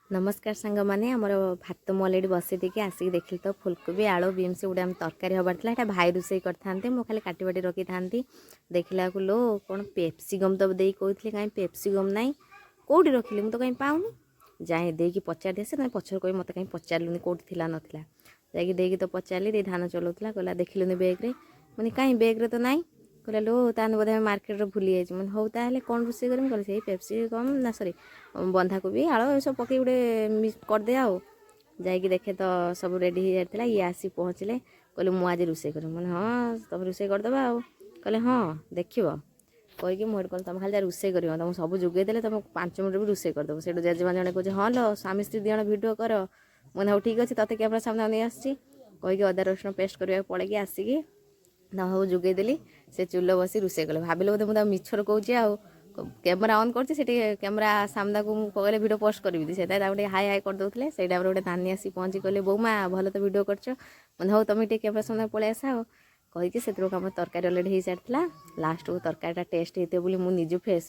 नमस्कार सांग मैंने आमर भात मु अलरेडी बसई देकी आसिक देखिली तो फुलकोबी आलू बीन्स गुड़ा तरकारी हबार था यहाँ भाई रोसे करते मुझे खाली काटी बाटी रखी था देखला लो कौन पेप्सिकम तो दे कहते कहीं पेप्सिकम ना कौटी रखिली मुझे तो कहीं पाऊनी जाए देकी पचार आसे ना पचर कह मत कहीं पचारूनी कौटी थी नाला जाकि तो पचारि धान चलाऊला कहला देखिलुनि बेग्रे मैंने कहीं बेग्रे तो नाई कहला लो ताने बोधे मार्केट भूली जाइए मैंने हौ ताले कौन रोसे करमी कहले से पेप्सिकम ना सॉरी बंधाकोबी आलू ये सब पकई गोटे मिक्स करदे आओ जाकि देखे तो सब रेडी हो जाता ये आसी पहुँचले कहले मुझे रोसे कर मैंने हाँ तुम रोसे करदे आओ कहले हाँ देख कहीकि मुझे कहल तुम खाली रोसे कर तुम सब जोगेदेले तुम 5 मिनट भी रोसे करदेव से जेजेमा जड़े कहे हाँ लो स्वामी स्त्री दिजण भिड कर मैंने हाँ ठीक अच्छे ते कैमरा सामने नहीं आसी कहीकि अदा रसुण पेस्ट करने पड़े आसिकी सब जोगेदेली से चूल बसी रोसे कले भाविले बोधे मुझे मिछर कौच कैमेरा ऑन कर कैमेरा सामना को कहले वीडियो पोस्ट करी से गोटे हाई हाई करदे से टाइम गोटे नानी आसी पहुँची कहले बोमा भल तो वीडियो कर मैंने हाँ तुम ये कैमेरा सामने पलि आस कहीकि से आम तरकारी अलरेडी हो सारी लास्ट को तरकारी टेस्ट होते मुझे निज फेस